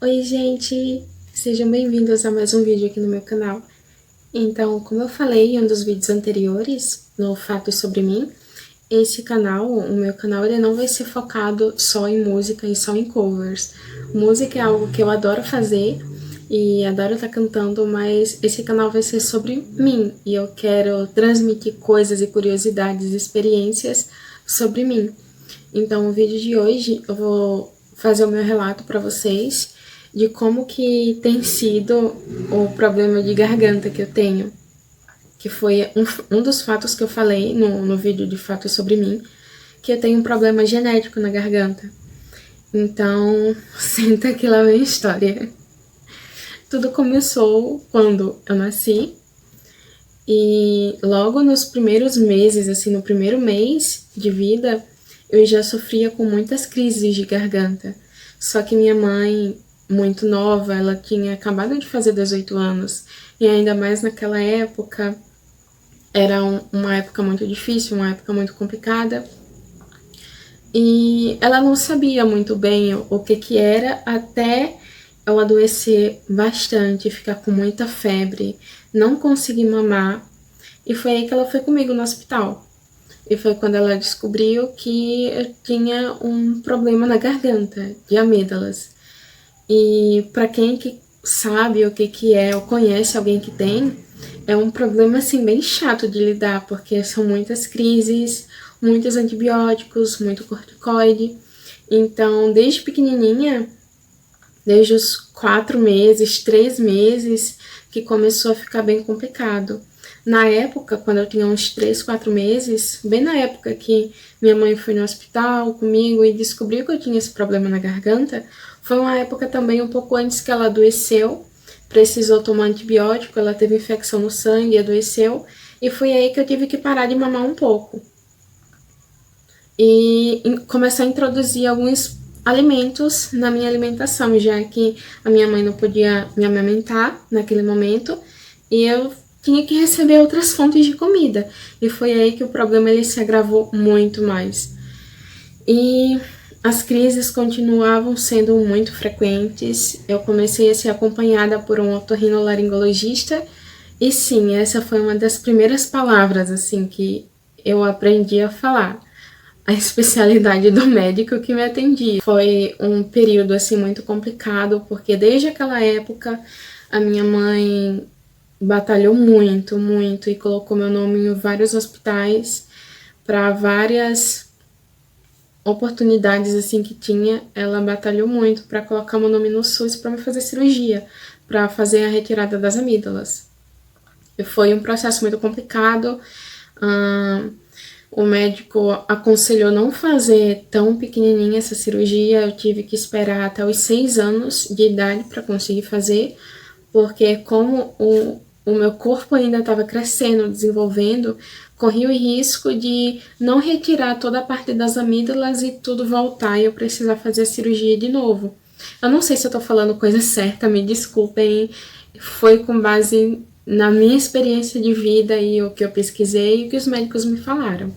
Oi gente, sejam bem-vindos a mais um vídeo aqui no meu canal. Então, como eu falei em um dos vídeos anteriores, no Fatos Sobre Mim, esse canal, o meu canal, ele não vai ser focado só em música e só em covers. Música é algo que eu adoro fazer e adoro estar cantando, mas esse canal vai ser sobre mim e eu quero transmitir coisas e curiosidades, experiências sobre mim. Então, o vídeo de hoje eu vou fazer o meu relato para vocês de como que tem sido o problema de garganta que eu tenho, que foi um dos fatos que eu falei no vídeo de Fatos Sobre Mim, que eu tenho um problema genético na garganta. Então, senta que lá vem a história. Tudo começou quando eu nasci, e logo nos primeiros meses, assim, no primeiro mês de vida, eu já sofria com muitas crises de garganta. Só que minha mãe, muito nova, ela tinha acabado de fazer 18 anos, e ainda mais naquela época, era uma época muito difícil, uma época muito complicada, e ela não sabia muito bem o que era, até eu adoecer bastante, ficar com muita febre, não conseguir mamar, e foi aí que ela foi comigo no hospital. E foi quando ela descobriu que eu tinha um problema na garganta, de amígdalas. E para quem que sabe o que é ou conhece alguém que tem, é um problema assim bem chato de lidar, porque são muitas crises, muitos antibióticos, muito corticoide. Então, desde pequenininha, desde os 4 meses, 3 meses, que começou a ficar bem complicado. Na época, quando eu tinha uns 3, 4 meses, bem na época que minha mãe foi no hospital comigo e descobriu que eu tinha esse problema na garganta, foi uma época também um pouco antes que ela adoeceu, precisou tomar antibiótico, ela teve infecção no sangue, adoeceu, e foi aí que eu tive que parar de mamar um pouco. E começar a introduzir alguns alimentos na minha alimentação, já que a minha mãe não podia me amamentar naquele momento, e eu tinha que receber outras fontes de comida. E foi aí que o problema ele se agravou muito mais. E as crises continuavam sendo muito frequentes. Eu comecei a ser acompanhada por um otorrinolaringologista. E sim, essa foi uma das primeiras palavras assim que eu aprendi a falar. A especialidade do médico que me atendia. Foi um período assim muito complicado, porque desde aquela época a minha mãe batalhou muito, muito, e colocou meu nome em vários hospitais, para várias oportunidades assim que tinha, ela batalhou muito para colocar meu nome no SUS para me fazer cirurgia, para fazer a retirada das amígdalas. E foi um processo muito complicado. O médico aconselhou não fazer tão pequenininha essa cirurgia, eu tive que esperar até os 6 anos de idade para conseguir fazer, porque como o meu corpo ainda estava crescendo, desenvolvendo, corria o risco de não retirar toda a parte das amígdalas e tudo voltar e eu precisar fazer a cirurgia de novo. Eu não sei se eu tô falando coisa certa, me desculpem, foi com base na minha experiência de vida e o que eu pesquisei e o que os médicos me falaram.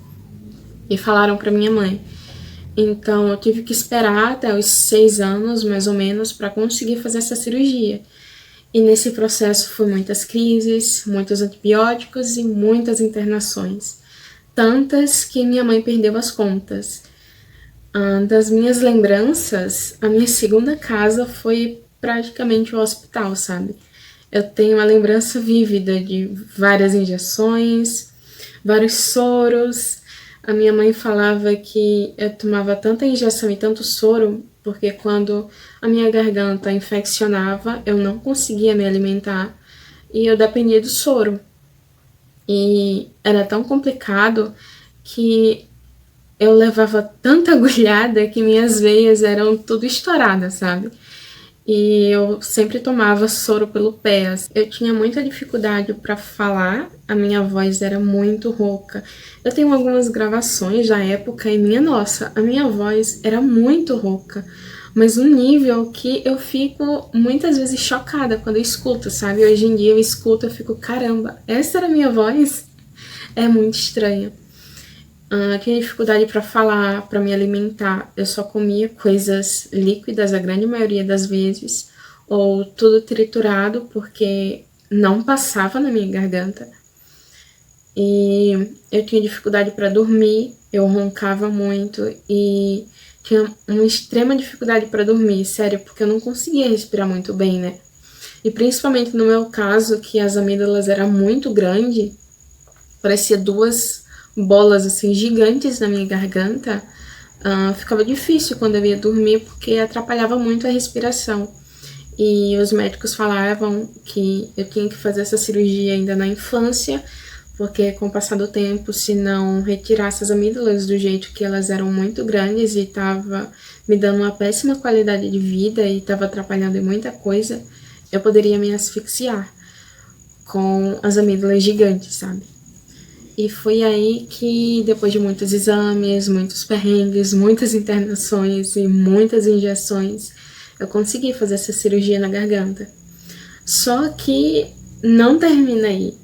E falaram para minha mãe. Então eu tive que esperar até os 6 anos, mais ou menos, para conseguir fazer essa cirurgia. E nesse processo foi muitas crises, muitos antibióticos e muitas internações. Tantas que minha mãe perdeu as contas. Das minhas lembranças, a minha segunda casa foi praticamente o hospital, sabe? Eu tenho uma lembrança vívida de várias injeções, vários soros. A minha mãe falava que eu tomava tanta injeção e tanto soro, porque quando a minha garganta infeccionava, eu não conseguia me alimentar e eu dependia do soro. E era tão complicado que eu levava tanta agulhada que minhas veias eram tudo estouradas, sabe? E eu sempre tomava soro pelo pé. Eu tinha muita dificuldade para falar, a minha voz era muito rouca. Eu tenho algumas gravações da época e minha nossa, a minha voz era muito rouca, mas um nível que eu fico muitas vezes chocada quando eu escuto, sabe? Hoje em dia eu escuto, eu fico, caramba, essa era a minha voz? É muito estranho. Tinha dificuldade para falar, para me alimentar. Eu só comia coisas líquidas a grande maioria das vezes, ou tudo triturado, porque não passava na minha garganta. E eu tinha dificuldade para dormir, eu roncava muito e tinha uma extrema dificuldade para dormir, sério, porque eu não conseguia respirar muito bem, né? E principalmente no meu caso, que as amígdalas eram muito grandes, parecia duas bolas assim gigantes na minha garganta, ficava difícil quando eu ia dormir porque atrapalhava muito a respiração. E os médicos falavam que eu tinha que fazer essa cirurgia ainda na infância, porque com o passar do tempo, se não retirasse as amígdalas do jeito que elas eram muito grandes e estava me dando uma péssima qualidade de vida e estava atrapalhando em muita coisa, eu poderia me asfixiar com as amígdalas gigantes, sabe? E foi aí que, depois de muitos exames, muitos perrengues, muitas internações e muitas injeções, eu consegui fazer essa cirurgia na garganta. Só que não termina aí.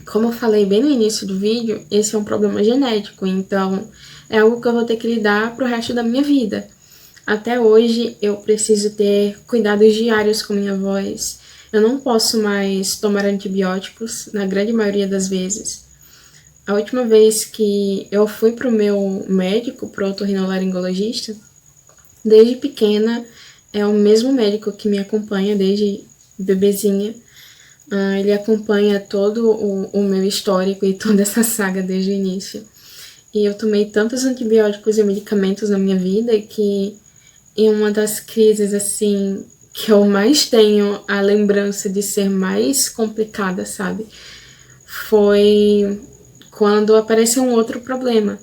Como eu falei bem no início do vídeo, esse é um problema genético, então é algo que eu vou ter que lidar pro resto da minha vida. Até hoje eu preciso ter cuidados diários com minha voz. Eu não posso mais tomar antibióticos, na grande maioria das vezes. A última vez que eu fui pro meu médico, pro otorrinolaringologista, desde pequena, é o mesmo médico que me acompanha desde bebezinha. Ele acompanha todo o meu histórico e toda essa saga desde o início. E eu tomei tantos antibióticos e medicamentos na minha vida que em uma das crises, assim, que eu mais tenho a lembrança de ser mais complicada, sabe? Foi quando apareceu um outro problema,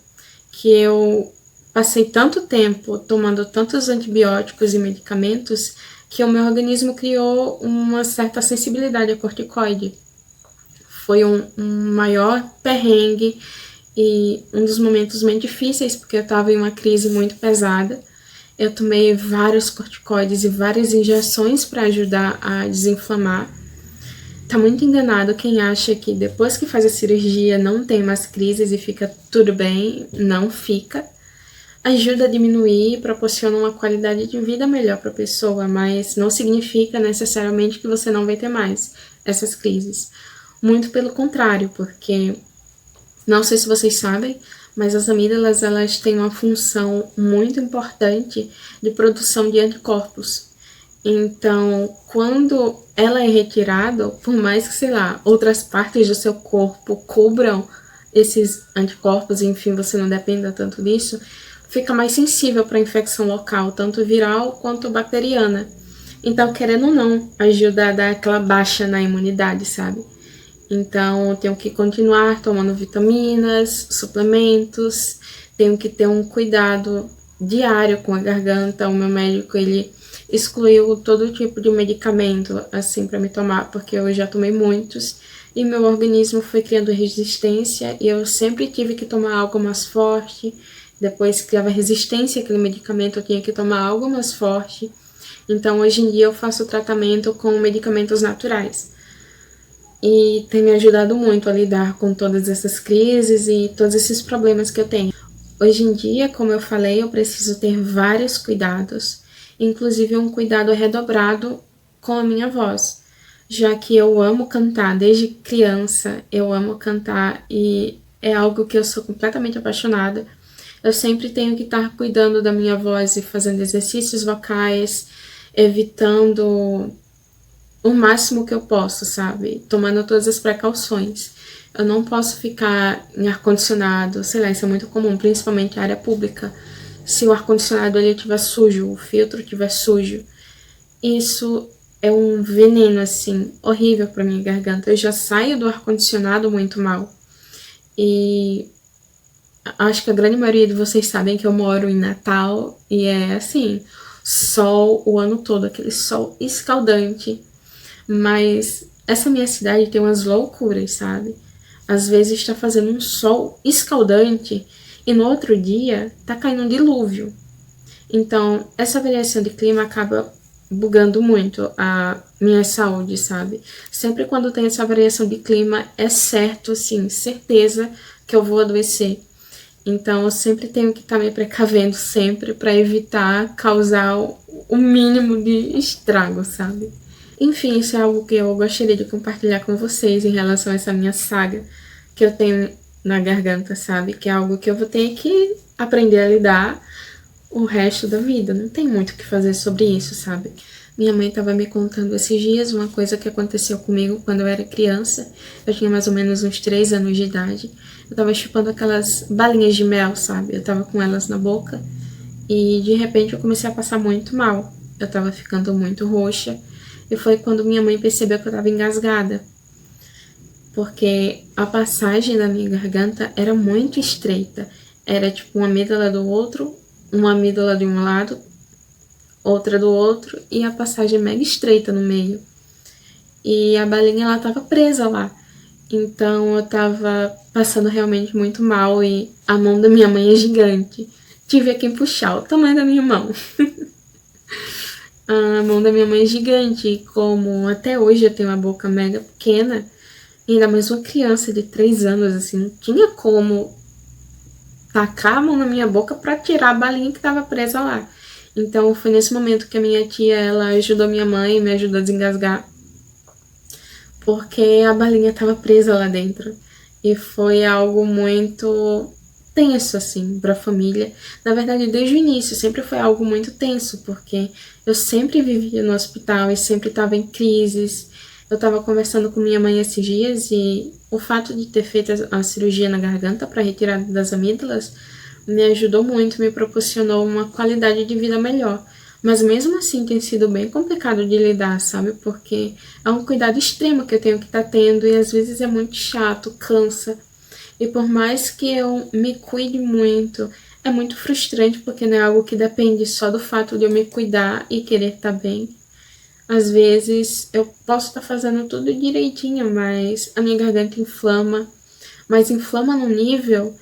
que eu passei tanto tempo tomando tantos antibióticos e medicamentos que o meu organismo criou uma certa sensibilidade a corticoide. Foi um maior perrengue e um dos momentos bem difíceis, porque eu estava em uma crise muito pesada. Eu tomei vários corticoides e várias injeções para ajudar a desinflamar. Tá muito enganado quem acha que depois que faz a cirurgia não tem mais crises e fica tudo bem. Não fica. Ajuda a diminuir e proporciona uma qualidade de vida melhor para a pessoa, mas não significa necessariamente que você não vai ter mais essas crises. Muito pelo contrário, porque não sei se vocês sabem, mas as amígdalas elas têm uma função muito importante de produção de anticorpos. Então, quando ela é retirada, por mais que, sei lá, outras partes do seu corpo cobram esses anticorpos, enfim, você não dependa tanto disso, fica mais sensível para a infecção local, tanto viral quanto bacteriana. Então, querendo ou não, ajuda a dar aquela baixa na imunidade, sabe? Então, eu tenho que continuar tomando vitaminas, suplementos, tenho que ter um cuidado diário com a garganta. O meu médico, ele excluiu todo tipo de medicamento, assim, para me tomar, porque eu já tomei muitos, e meu organismo foi criando resistência, e eu sempre tive que tomar algo mais forte. Depois que criava resistência àquele medicamento, eu tinha que tomar algo mais forte. Então, hoje em dia, eu faço tratamento com medicamentos naturais. E tem me ajudado muito a lidar com todas essas crises e todos esses problemas que eu tenho. Hoje em dia, como eu falei, eu preciso ter vários cuidados, inclusive um cuidado redobrado com a minha voz, já que eu amo cantar desde criança, eu amo cantar e é algo que eu sou completamente apaixonada. Eu sempre tenho que estar cuidando da minha voz e fazendo exercícios vocais, evitando o máximo que eu posso, sabe? Tomando todas as precauções. Eu não posso ficar em ar-condicionado, sei lá, isso é muito comum, principalmente na área pública. Se o ar-condicionado ele estiver sujo, o filtro estiver sujo, isso é um veneno, assim, horrível para minha garganta. Eu já saio do ar-condicionado muito mal. E acho que a grande maioria de vocês sabem que eu moro em Natal e é assim, sol o ano todo, aquele sol escaldante. Mas essa minha cidade tem umas loucuras, sabe? Às vezes está fazendo um sol escaldante e no outro dia tá caindo um dilúvio. Então, essa variação de clima acaba bugando muito a minha saúde, sabe? Sempre quando tem essa variação de clima, é certo, assim, certeza que eu vou adoecer. Então eu sempre tenho que estar me precavendo sempre para evitar causar o mínimo de estrago, sabe? Enfim, isso é algo que eu gostaria de compartilhar com vocês em relação a essa minha saga que eu tenho na garganta, sabe? Que é algo que eu vou ter que aprender a lidar o resto da vida. Não tem muito o que fazer sobre isso, sabe? Minha mãe estava me contando esses dias uma coisa que aconteceu comigo quando eu era criança. Eu tinha mais ou menos uns 3 anos de idade. Eu tava chupando aquelas balinhas de mel, sabe? Eu tava com elas na boca e de repente eu comecei a passar muito mal. Eu tava ficando muito roxa e foi quando minha mãe percebeu que eu tava engasgada. Porque a passagem da minha garganta era muito estreita. Era tipo uma amígdala do outro, uma amígdala de um lado, outra do outro e a passagem mega estreita no meio. E a balinha ela tava presa lá. Então eu tava passando realmente muito mal e a mão da minha mãe é gigante. Tive a quem puxar o tamanho da minha mão. A mão da minha mãe é gigante e como até hoje eu tenho a boca mega pequena, ainda mais uma criança de 3 anos, assim, não tinha como tacar a mão na minha boca pra tirar a balinha que tava presa lá. Então foi nesse momento que a minha tia, ela ajudou minha mãe, me ajudou a desengasgar, porque a balinha tava presa lá dentro. E foi algo muito tenso, assim, pra família. Na verdade, desde o início, sempre foi algo muito tenso, porque eu sempre vivia no hospital e sempre tava em crises. Eu tava conversando com minha mãe esses dias e o fato de ter feito a cirurgia na garganta para retirada das amígdalas me ajudou muito, me proporcionou uma qualidade de vida melhor. Mas mesmo assim tem sido bem complicado de lidar, sabe? Porque é um cuidado extremo que eu tenho que estar tendo e às vezes é muito chato, cansa. E por mais que eu me cuide muito, é muito frustrante porque não é algo que depende só do fato de eu me cuidar e querer estar bem. Às vezes eu posso estar fazendo tudo direitinho, mas a minha garganta inflama. Mas inflama num nível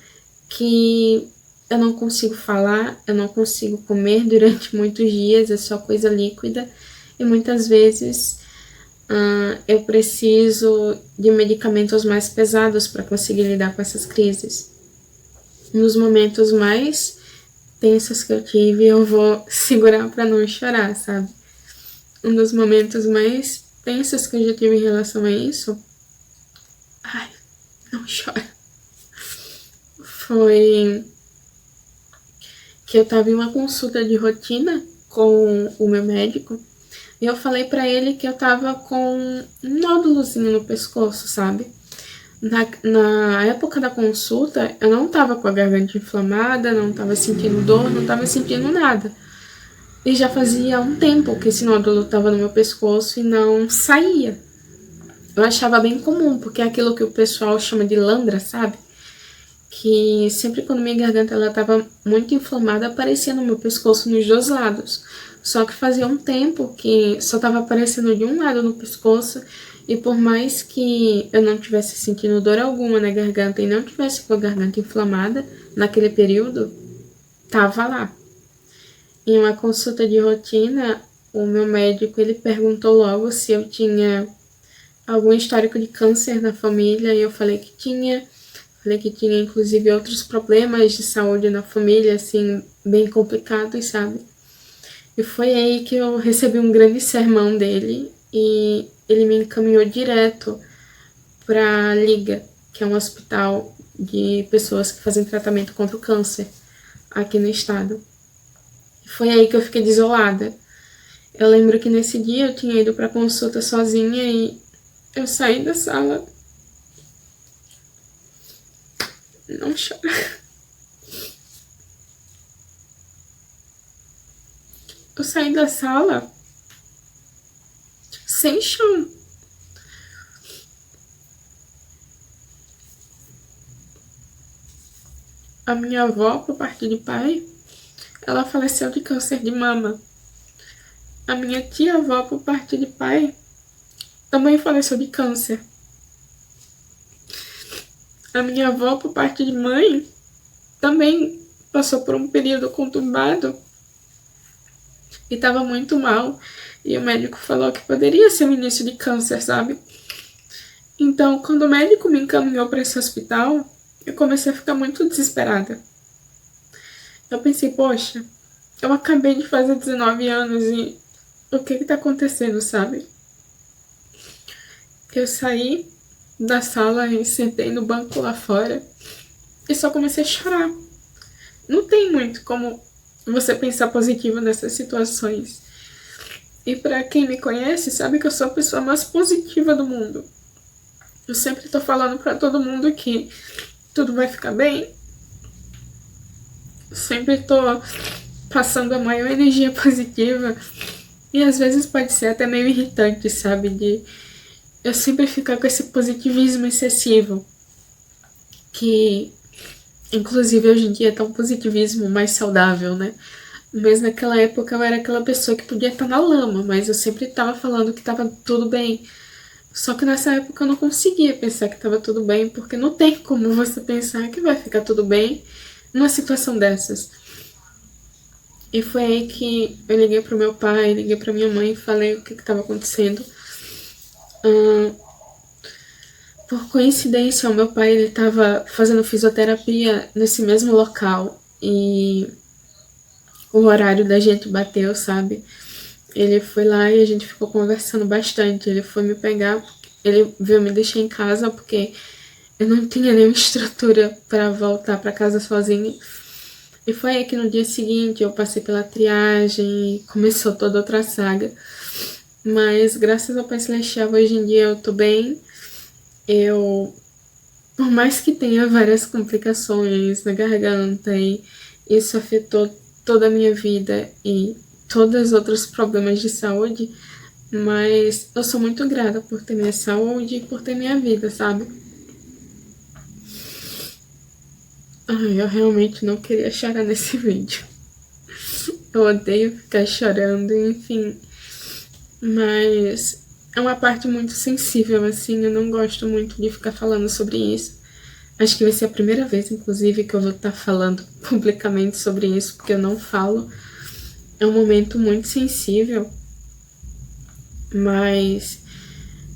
que eu não consigo falar, eu não consigo comer durante muitos dias, é só coisa líquida. E muitas vezes eu preciso de medicamentos mais pesados para conseguir lidar com essas crises. Nos momentos mais tensos que eu tive, eu vou segurar para não chorar, sabe? Um dos momentos mais tensos que eu já tive em relação a isso, ai, não chora, foi que eu tava em uma consulta de rotina com o meu médico e eu falei pra ele que eu tava com um nódulozinho no pescoço, sabe? Na época da consulta, eu não tava com a garganta inflamada, não tava sentindo dor, não tava sentindo nada. E já fazia um tempo que esse nódulo tava no meu pescoço e não saía. Eu achava bem comum, porque é aquilo que o pessoal chama de landra, sabe? Que sempre quando minha garganta ela tava muito inflamada, aparecia no meu pescoço nos 2 lados. Só que fazia um tempo que só tava aparecendo de um lado no pescoço e por mais que eu não tivesse sentindo dor alguma na garganta e não tivesse com a garganta inflamada naquele período, tava lá. Em uma consulta de rotina, o meu médico ele perguntou logo se eu tinha algum histórico de câncer na família e eu falei que tinha. Falei que tinha, inclusive, outros problemas de saúde na família, assim, bem complicados, sabe? E foi aí que eu recebi um grande sermão dele e ele me encaminhou direto para Liga, que é um hospital de pessoas que fazem tratamento contra o câncer aqui no estado. E foi aí que eu fiquei desolada. Eu lembro que nesse dia eu tinha ido para consulta sozinha e eu saí da sala. Não chora. Eu saí da sala sem chão. A minha avó, por parte de pai, ela faleceu de câncer de mama. A minha tia-avó, por parte de pai, também faleceu de câncer. A minha avó, por parte de mãe, também passou por um período conturbado e estava muito mal. E o médico falou que poderia ser o início de câncer, sabe? Então, quando o médico me encaminhou para esse hospital, eu comecei a ficar muito desesperada. Eu pensei, poxa, eu acabei de fazer 19 anos e o que tá acontecendo, sabe? Eu saí da sala e sentei no banco lá fora e só comecei a chorar. Não tem muito como você pensar positivo nessas situações. E pra quem me conhece, sabe que eu sou a pessoa mais positiva do mundo. Eu sempre tô falando pra todo mundo que tudo vai ficar bem. Eu sempre tô passando a maior energia positiva. E às vezes pode ser até meio irritante, sabe? De eu sempre ficar com esse positivismo excessivo. Que, inclusive, hoje em dia tá um positivismo mais saudável, né? Mas naquela época eu era aquela pessoa que podia estar na lama, mas eu sempre tava falando que tava tudo bem. Só que nessa época eu não conseguia pensar que tava tudo bem, porque não tem como você pensar que vai ficar tudo bem numa situação dessas. E foi aí que eu liguei pro meu pai, liguei pra minha mãe e falei o que tava acontecendo. Por coincidência, o meu pai ele tava fazendo fisioterapia nesse mesmo local e o horário da gente bateu, sabe? Ele foi lá e a gente ficou conversando bastante. Ele foi me pegar, ele veio me deixar em casa porque eu não tinha nenhuma estrutura para voltar para casa sozinha. E foi aí que no dia seguinte eu passei pela triagem e começou toda outra saga. Mas graças ao Pai Celestial, hoje em dia eu tô bem. Eu, por mais que tenha várias complicações na garganta e isso afetou toda a minha vida e todos os outros problemas de saúde, mas eu sou muito grata por ter minha saúde e por ter minha vida, sabe? Ai, eu realmente não queria chorar nesse vídeo. Eu odeio ficar chorando, enfim. Mas é uma parte muito sensível, assim, eu não gosto muito de ficar falando sobre isso. Acho que vai ser a primeira vez, inclusive, que eu vou estar falando publicamente sobre isso, porque eu não falo. É um momento muito sensível, mas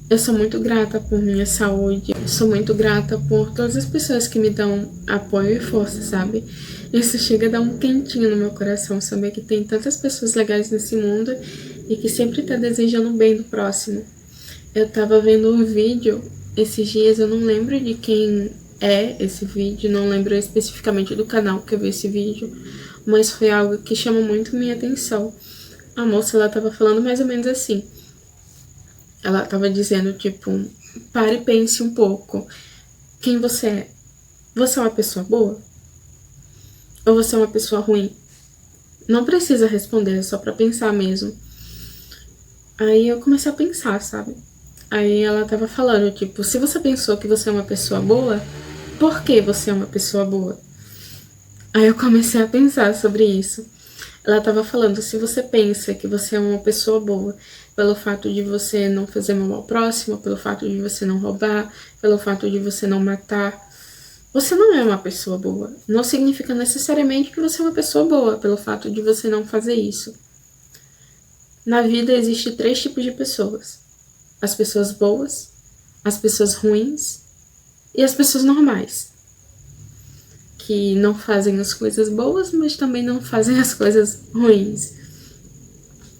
eu sou muito grata por minha saúde, sou muito grata por todas as pessoas que me dão apoio e força, sabe? Isso chega a dar um quentinho no meu coração, saber que tem tantas pessoas legais nesse mundo e que sempre tá desejando o bem do próximo. Eu tava vendo um vídeo esses dias, eu não lembro de quem é esse vídeo, não lembro especificamente do canal que eu vi esse vídeo, mas foi algo que chamou muito minha atenção. A moça, ela tava falando mais ou menos assim. Ela tava dizendo, tipo, pare e pense um pouco. Quem você é? Você é uma pessoa boa? Ou você é uma pessoa ruim? Não precisa responder, é só pra pensar mesmo. Aí eu comecei a pensar, sabe? Aí ela tava falando, tipo, se você pensou que você é uma pessoa boa, por que você é uma pessoa boa? Aí eu comecei a pensar sobre isso. Ela tava falando, se você pensa que você é uma pessoa boa, pelo fato de você não fazer mal ao próximo, pelo fato de você não roubar, pelo fato de você não matar, você não é uma pessoa boa. Não significa necessariamente que você é uma pessoa boa, pelo fato de você não fazer isso. Na vida existem 3 tipos de pessoas: as pessoas boas, as pessoas ruins e as pessoas normais, que não fazem as coisas boas, mas também não fazem as coisas ruins.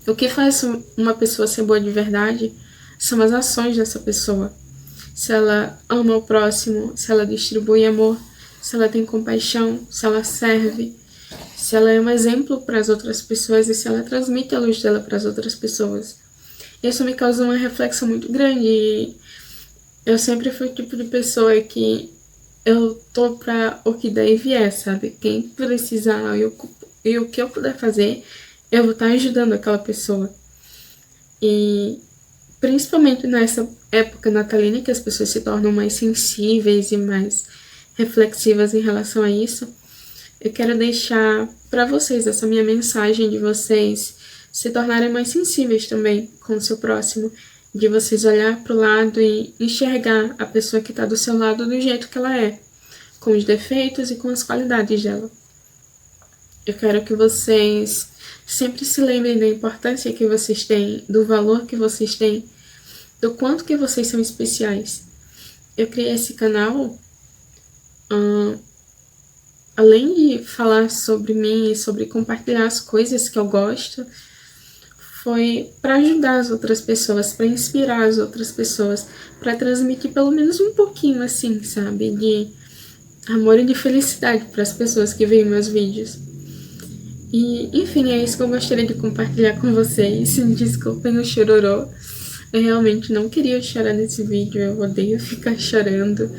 O que faz uma pessoa ser boa de verdade são as ações dessa pessoa. Se ela ama o próximo, se ela distribui amor, se ela tem compaixão, se ela serve, se ela é um exemplo para as outras pessoas e se ela transmite a luz dela para as outras pessoas. Isso me causa uma reflexão muito grande e eu sempre fui o tipo de pessoa que eu tô pra o que der e vier, sabe? Quem precisar e o que eu puder fazer, eu vou estar ajudando aquela pessoa. E principalmente nessa época natalina que as pessoas se tornam mais sensíveis e mais reflexivas em relação a isso, eu quero deixar para vocês essa minha mensagem de vocês se tornarem mais sensíveis também com o seu próximo, de vocês olhar para o lado e enxergar a pessoa que está do seu lado do jeito que ela é, com os defeitos e com as qualidades dela. Eu quero que vocês sempre se lembrem da importância que vocês têm, do valor que vocês têm, do quanto que vocês são especiais. Eu criei esse canal além de falar sobre mim e sobre compartilhar as coisas que eu gosto, foi para ajudar as outras pessoas, para inspirar as outras pessoas, para transmitir pelo menos um pouquinho assim, sabe, de amor e de felicidade para as pessoas que veem meus vídeos. E, enfim, é isso que eu gostaria de compartilhar com vocês. Desculpem o chororô. Eu realmente não queria chorar nesse vídeo, eu odeio ficar chorando.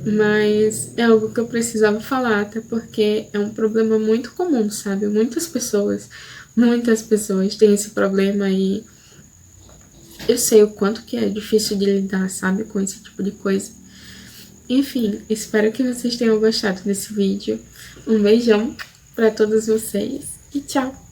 Mas é algo que eu precisava falar, até porque é um problema muito comum, sabe? Muitas pessoas têm esse problema e eu sei o quanto que é difícil de lidar, sabe? Com esse tipo de coisa. Enfim, espero que vocês tenham gostado desse vídeo. Um beijão para todos vocês e tchau!